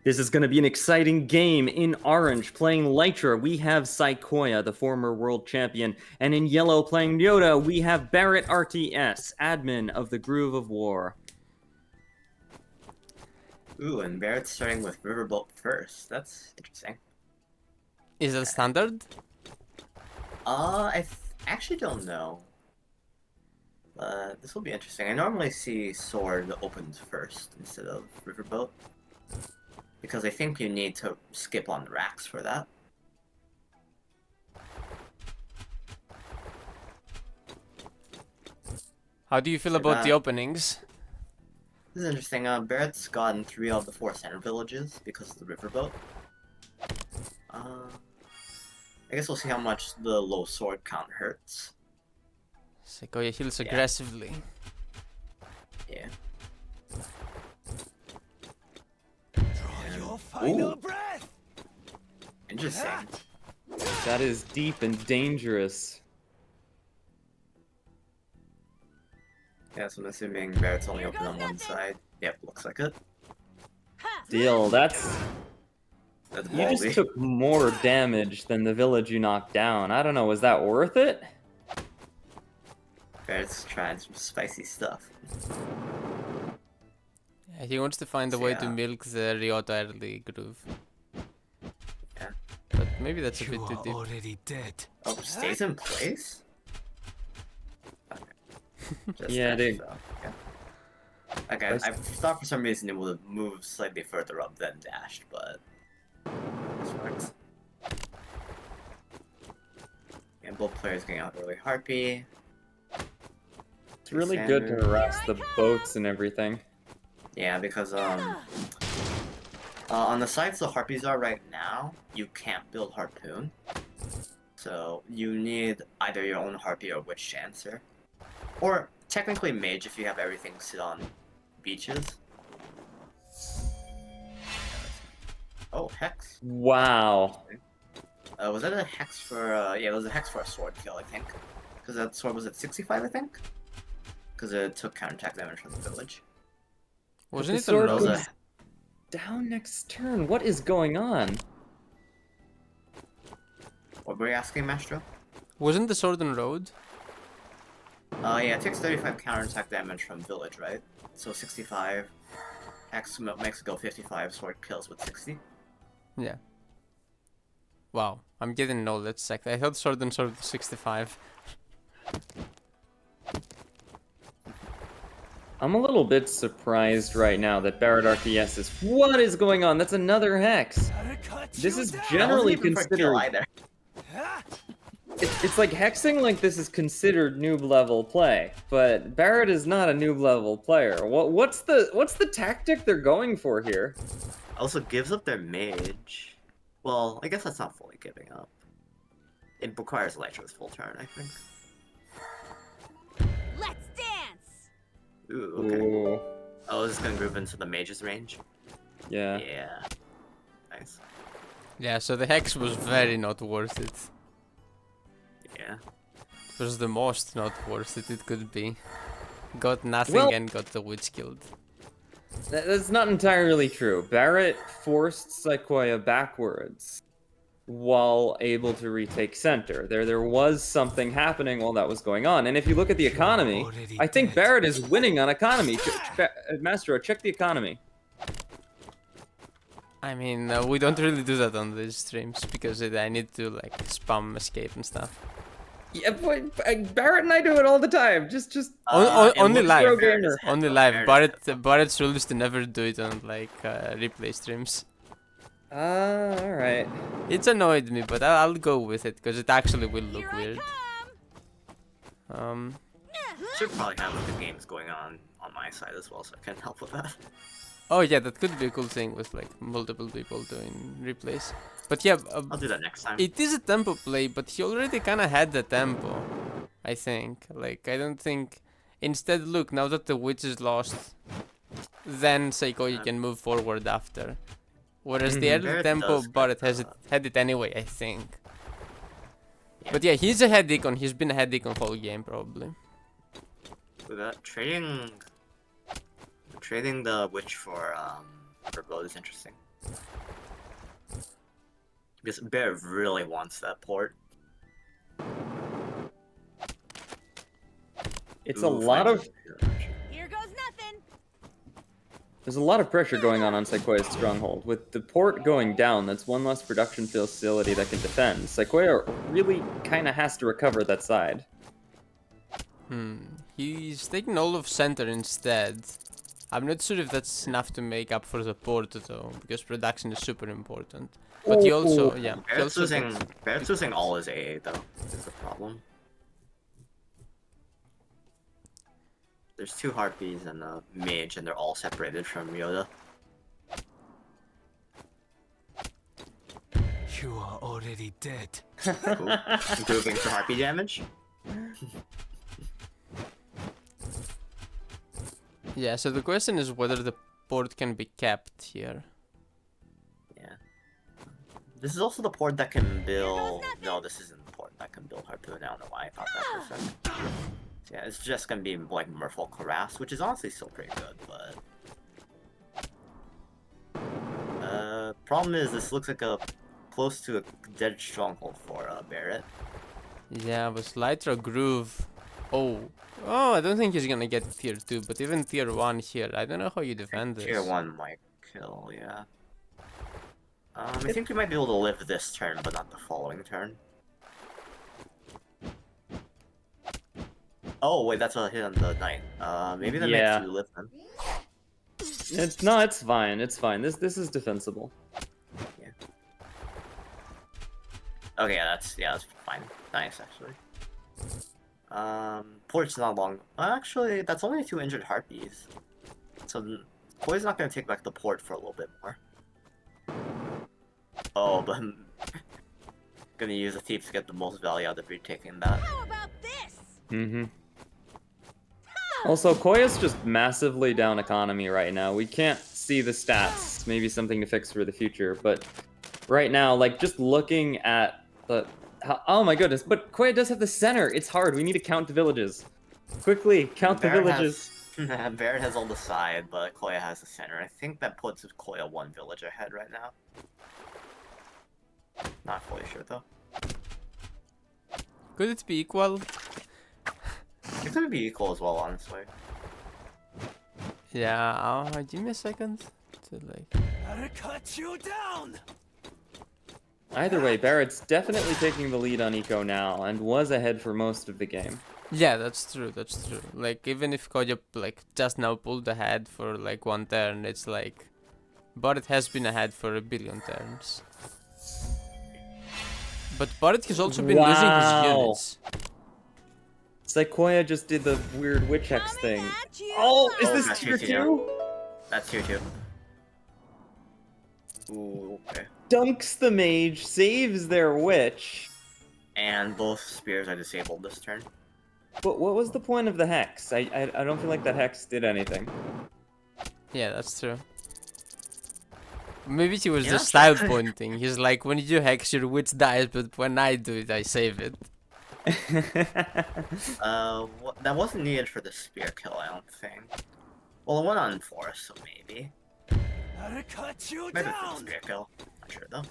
This is going to be an exciting game. In orange, playing Lytra, we have Saykoya, the former world champion. And in yellow, playing Ryota, we have Barrett RTS, admin of the Groove of War. Ooh, and Barrett's starting with Riverboat first. That's interesting. Is it standard? I actually don't know. This will be interesting. I normally see Sword opens first instead of Riverboat. Because I think you need to skip on the racks for that. How do you feel about the openings? This is interesting. Barrett's gotten 3 out of the 4 center villages because of the Riverboat. I guess we'll see how much the low sword count hurts. Saykoya heals aggressively. Yeah. Draw your final breath. Interesting. That is deep and dangerous. Yeah, so I'm assuming Barrett's only open on one side. Yep, looks like it. Deal, that's... That's You just ballsy. took more damage than the village you knocked down. I don't know, was that worth it? Barrett's trying some spicy stuff. Yeah, he wants to find a way to milk the Ryota early groove. Yeah. But maybe that's a You bit too are deep. already dead. Oh, stays in place? Okay. Just Yeah, that, dude. so, yeah. Okay, I thought for some reason it would have moved slightly further up than dashed, but... This works. And both players getting out early Harpy. It's really good to harass the boats and everything. Yeah, because on the sides the Harpies are right now, you can't build Harpoon. So you need either your own Harpy or Witch Chancer. Or technically Mage if you have everything sit on beaches. Oh, Hex. Wow. Was that a Hex for, yeah, it was a Hex for a sword kill, I think. Because that sword was at 65, I think? Because it took counterattack damage from the village. Wasn't The it a sword road? was down next turn. What is going on? What were you asking, Mastro? Wasn't the sword on road? Yeah, it takes 35 counterattack damage from village, right? So 65. Hex makes it go 55, sword kills with 60. Yeah. Wow, I'm getting knowledge sect. I thought sword and sword was 65. I'm a little bit surprised right now that Barrett RTS is... What is going on? That's another Hex. This is generally considered... Either. It's like hexing like this is considered noob level play, but Barrett is not a noob level player. What's the tactic they're going for here? Also gives up their mage. Well, I guess that's not fully giving up. It requires Lytra's full turn, I think. Let's dance! Ooh, okay. Ooh, Oh, is this gonna move into the mage's range? yeah. Yeah. Nice. Yeah, so the hex was very not worth it. Yeah. It was the most not worth it could be. Got nothing Well- and got the witch killed. That's not entirely true. Barrett forced Saykoya backwards while able to retake center. There was something happening while that was going on. And if you look at the economy, I think Barrett is winning on economy. Mastro, check the economy. I mean, we don't really do that on these streams because I need to like spam escape and stuff. Yeah, but Barrett and I do it all the time. Just Only it live. looks fair as Only hell. live. Fair as hell. Barrett's rule is to never do it on like replay streams. alright. It's annoyed me, but I'll go with it because it actually will look Here weird. I come! Should probably have the games going on my side as well, so I can help with that. Oh yeah, that could be a cool thing with like multiple people doing replays. But yeah, I'll do that next time. it is a tempo play, but he already kind of had the tempo, I think. Like, I don't think... Instead, look, now that the witch is lost, then Saykoya can move forward after. Whereas the early Barrett tempo, does Barrett get, had it anyway, I think. Yeah. But yeah, he's a head icon. He's been a head icon whole game, probably. We got trading the witch for bow is interesting. Because Barrett really wants that port. It's a lot of Here goes nothing. there's a lot of pressure going on Saykoya's stronghold. With the port going down, that's one less production facility that can defend. Saykoya really kind of has to recover that side. He's taking all of center instead. I'm not sure if that's enough to make up for the port though, because production is super important. But he also, yeah, he Barrett's also losing, Barrett's losing all his AA though, is the problem. There's 2 Harpies and a Mage, and they're all separated from Ryota. You are already dead. Cool. Improving for Harpy damage. Yeah, so the question is whether the port can be kept here. Yeah. This is also the port that can build... No, this isn't the port that can build Harpoon. I don't know why I thought that for a second. So yeah, it's just gonna be like Merfolk Harass, which is honestly still pretty good, but... problem is, this looks like a close to a dead stronghold for Barrett. Yeah, but Lytra Groove. Oh, I don't think he's gonna get tier 2, but even tier 1 here, I don't know how you defend this. Tier 1 might kill, yeah. I think you might be able to live this turn, but not the following turn. Oh, wait, that's a hit on the knight. Maybe that makes you live then. It's fine. It's fine. This is defensible. Yeah. Okay, that's fine. Nice, actually. Port's not long. Actually, that's only 2 injured Harpies. So, Koi's not gonna take back the port for a little bit more. Oh, but I'm gonna use a thief to get the most value out of retaking that. How about this? Mm-hmm. Also, Koya's just massively down economy right now. We can't see the stats. Maybe something to fix for the future, but right now, like, just looking at the... oh my goodness, but Koya does have the center. It's hard. We need to count the villages. Quickly, count the villages. Barrett has all the side, but Koya has the center. I think that puts Koya 1 village ahead right now. Not fully sure, though. Could it be equal? It's gonna be equal as well, honestly. Yeah, give me a second to like... I'll cut you down! Either way, Barrett's definitely taking the lead on Eco now, and was ahead for most of the game. Yeah, that's true, that's true. Like, even if Koja, like, just now pulled ahead for, like, 1 turn, it's like... Barrett has been ahead for a billion turns. But Barrett has also been losing his units. Saykoya just did the weird witch hex thing. At you. Oh, is Oh, this that's tier tier 2? That's tier 2. Ooh, okay. Dunks the mage, saves their witch. And both spears are disabled this turn. But what was the point of the hex? I don't feel like that hex did anything. Yeah, that's true. Maybe he was Yeah, just style pointing. He's like, when you hex, your witch dies, but when I do it, I save it. That wasn't needed for the spear kill, I don't think. Well, it went on forest, so maybe. I'll cut you Maybe for the down! spear kill. Not sure though.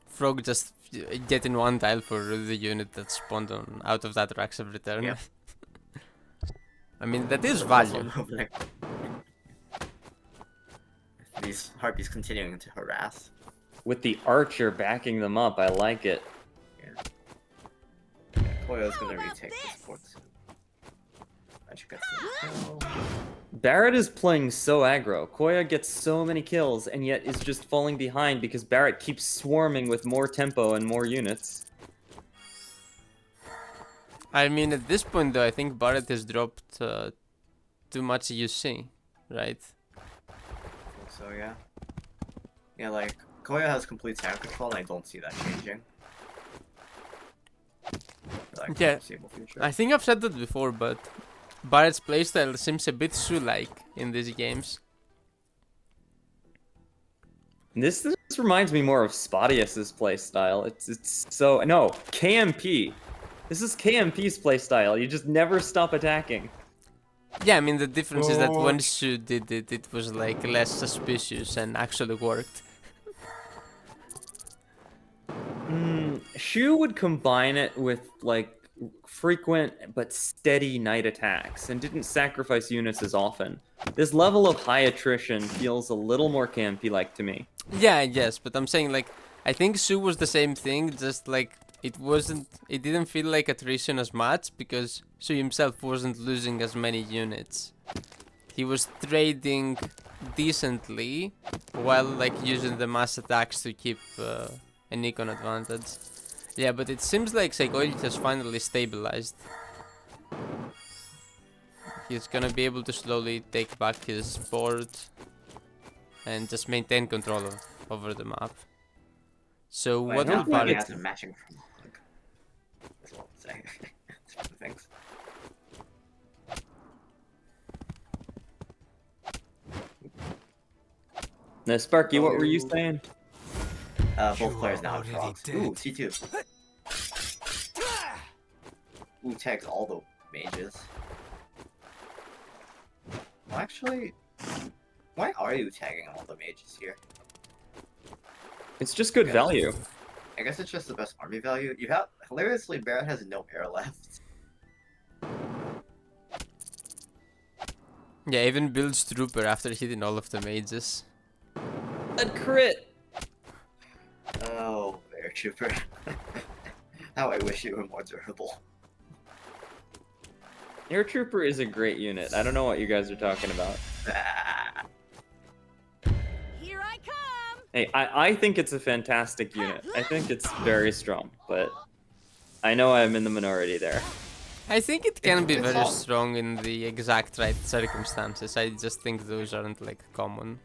Frog just getting 1 tile for the unit that spawned on out of that racks every turn. Yeah. I mean, that is value. These Harpies continuing to harass. With the archer backing them up, I like it. Yeah, Koya's gonna about retake this this? fort soon. That should get some kill. Barrett is playing so aggro. Koya gets so many kills, and yet is just falling behind because Barrett keeps swarming with more tempo and more units. I mean, at this point, though, I think Barrett has dropped too much UC, right? So yeah. Yeah, like, Koya has complete sound control, and I don't see that changing. Like, Yeah. foreseeable future. I think I've said that before, but Barrett's playstyle seems a bit Sue-like in these games. This reminds me more of Spottius's playstyle. It's so... No, KMP. This is KMP's playstyle. You just never stop attacking. Yeah, I mean the difference is that when Shu did it, it was like less suspicious and actually worked. Shu would combine it with like frequent but steady night attacks and didn't sacrifice units as often. This level of high attrition feels a little more campy-like to me. Yeah, yes, but I'm saying like I think Shu was the same thing, just like it didn't feel like attrition as much because Shu himself wasn't losing as many units. He was trading decently while like using the mass attacks to keep an econ advantage. Yeah, but it seems like Saykoya has finally stabilized. He's gonna be able to slowly take back his board and just maintain control over the map. So Wait, what now will finally Barrett... has a matching from like, that's what I'm saying. Thanks. Now, Sparky, what were you saying? Both players now have already frogs. dead. Ooh, T2. Ooh, tags all the mages. Well, actually, why are you tagging all the mages here? It's just good value. I guess it's just the best army value. You have hilariously, Barrett has no air left. Yeah, even builds Trooper after hitting all of the mages. A crit! Oh, Air Trooper. How I wish you were more durable. Air Trooper is a great unit. I don't know what you guys are talking about. Ah. Here I come. Hey, I think it's a fantastic unit. I think it's very strong, but I know I'm in the minority there. I think it can be It's very all- strong in the exact right circumstances. I just think those aren't like common.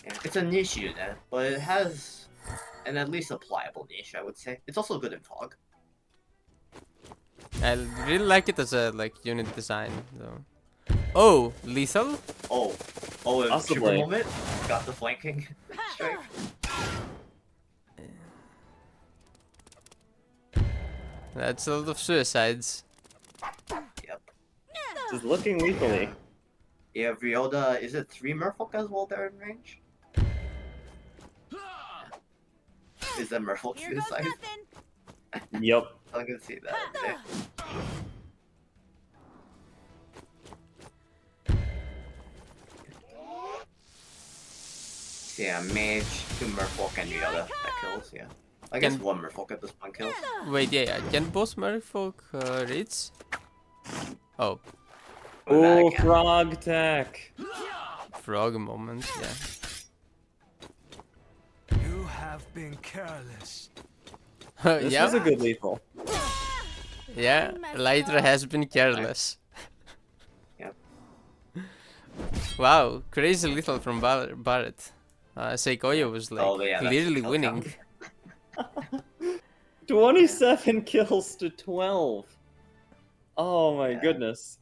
Yeah, it's a niche unit, but it has an at least a pliable niche, I would say. It's also good in fog. I really like it as a like unit design though. Oh, lethal? Oh, and Possibly. Trooper moment got the flanking strike. That's a lot of suicides. Yep. This is looking lethally. Yeah, Ryota, is it 3 Merfolk as well there in range? Is that Merfolk Here goes suicide? nothing. Yep. I can see that. Okay. Yeah, mage, 2 Merfolk, and Ryota that kills, yeah. I guess Can- 1 Merfolk at this point kills. Wait, yeah, can both merfolk reach? Oh, Oh, that I Oh, can. frog tech. frog moment, yeah. You have been careless. This yeah, was a good lethal. yeah, Lytra has been careless. Yep. Wow, crazy lethal from Barrett. Saykoya was like Oh, yeah, that's clearly the kill winning. count. 27 kills to 12. Oh my Yeah. goodness.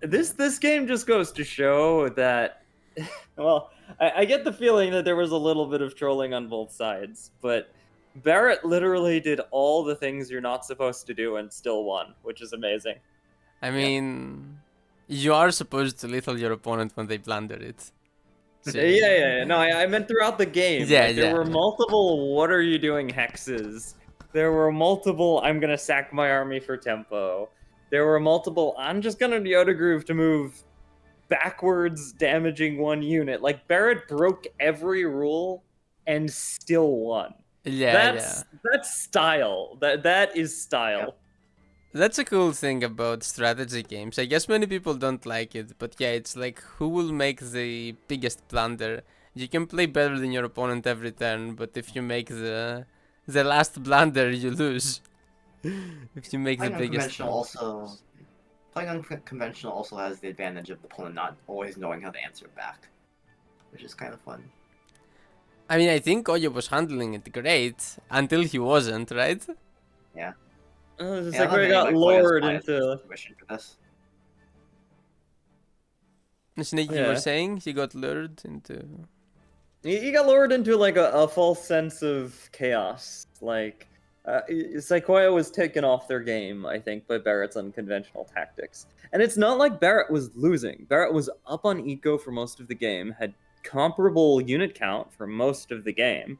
This game just goes to show that, well, I get the feeling that there was a little bit of trolling on both sides, but Barrett literally did all the things you're not supposed to do and still won, which is amazing. I mean, you are supposed to lethal your opponent when they blunder it. So- Yeah. No, I meant throughout the game. Yeah, Like, there yeah, were yeah. multiple "what are you doing" hexes. There were multiple "I'm gonna sack my army for tempo." There were multiple "I'm just gonna Yoda groove to move backwards, damaging one unit." Like, Barrett broke every rule and still won. Yeah, That's style. That is style. Yep. That's a cool thing about strategy games. I guess many people don't like it, but yeah, it's like who will make the biggest blunder. You can play better than your opponent every turn, but if you make the last blunder, you lose. If you make the Playing biggest unconventional playing unconventional also has the advantage of the opponent not always knowing how to answer back, which is kind of fun. I mean, I think Oyo was handling it great until he wasn't, right? Yeah. It's Yeah, like I we don't got think my point is lured biased into. situation for this. Snake, you Yeah. were saying he got lured into. He got lured into like a false sense of chaos. Like, Saykoya was taken off their game, I think, by Barrett's unconventional tactics. And it's not like Barrett was losing. Barrett was up on eco for most of the game, had comparable unit count for most of the game.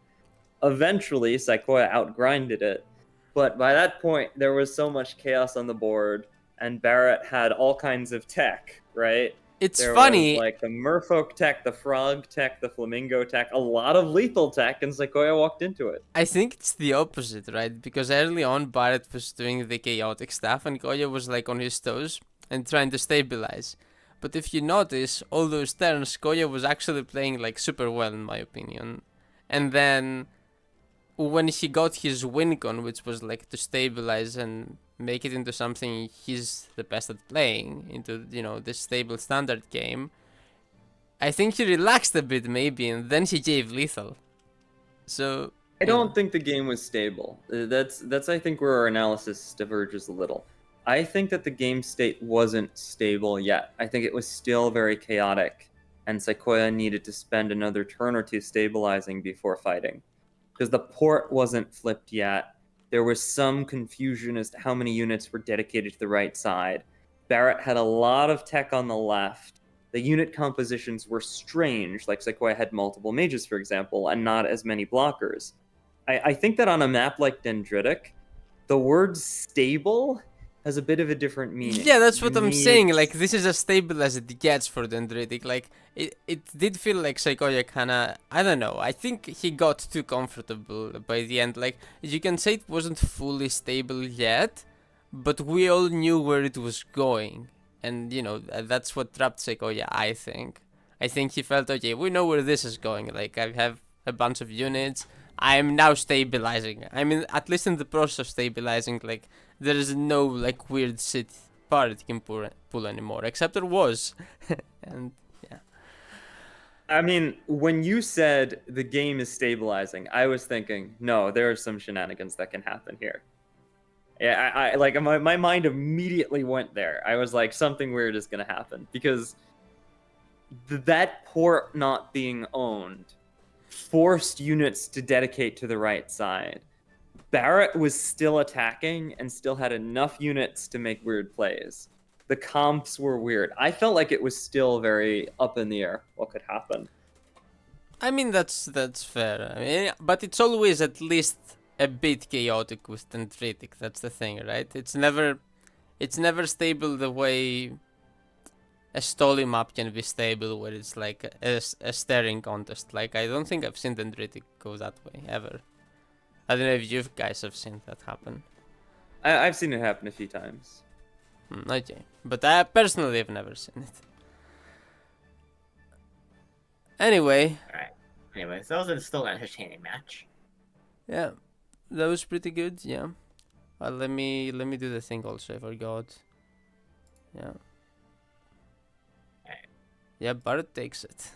Eventually, Saykoya outgrinded it. But by that point, there was so much chaos on the board, and Barrett had all kinds of tech, right? It's There funny. was like the merfolk tech, the frog tech, the flamingo tech, a lot of lethal tech, and Saykoya walked into it. I think it's the opposite, right? Because early on, Barrett was doing the chaotic stuff, and Koya was like on his toes and trying to stabilize. But if you notice, all those turns, Koya was actually playing like super well, in my opinion. And then when he got his win con, which was like to stabilize and make it into something he's the best at playing, into, you know, this stable standard game, I think he relaxed a bit maybe, and then he gave lethal. So I don't think the game was stable. That's I think where our analysis diverges a little. I think that the game state wasn't stable yet. I think it was still very chaotic, and Saykoya needed to spend another turn or two stabilizing before fighting. Because the port wasn't flipped yet. There was some confusion as to how many units were dedicated to the right side. Barrett had a lot of tech on the left. The unit compositions were strange, like Saykoya had multiple mages, for example, and not as many blockers. I think that on a map like Dendritic, the word stable has a bit of a different meaning. yeah, that's what You I'm need- saying. Like, this is as stable as it gets for Dendritic. Like, it did feel like Saykoya kinda, I don't know, I think he got too comfortable by the end. Like, you can say it wasn't fully stable yet, but we all knew where it was going. And, you know, that's what trapped Saykoya, I think. I think he felt, okay, we know where this is going. Like, I have a bunch of units. I'm now stabilizing. I mean, at least in the process of stabilizing, like, there is no, like, weird shit part you can pull anymore. Except there was. And, yeah. I mean, when you said the game is stabilizing, I was thinking, no, there are some shenanigans that can happen here. Yeah, I like my mind immediately went there. I was like, something weird is gonna happen because that port not being owned forced units to dedicate to the right side. Barrett was still attacking and still had enough units to make weird plays. The comps were weird. I felt like it was still very up in the air what could happen. I mean, that's fair. I mean, but it's always at least a bit chaotic with Dendritic. That's the thing, right? It's never stable the way a Stoli map can be stable, where it's like a staring contest. Like, I don't think I've seen Dendritic go that way ever. I don't know if you guys have seen that happen. I've seen it happen a few times. Okay, but I personally have never seen it. Anyway, Alright. Anyways, that was still an entertaining match. yeah, that was pretty good. Yeah. Let me do the thing also. I forgot. Yeah. Alright. Yeah, Barrett takes it.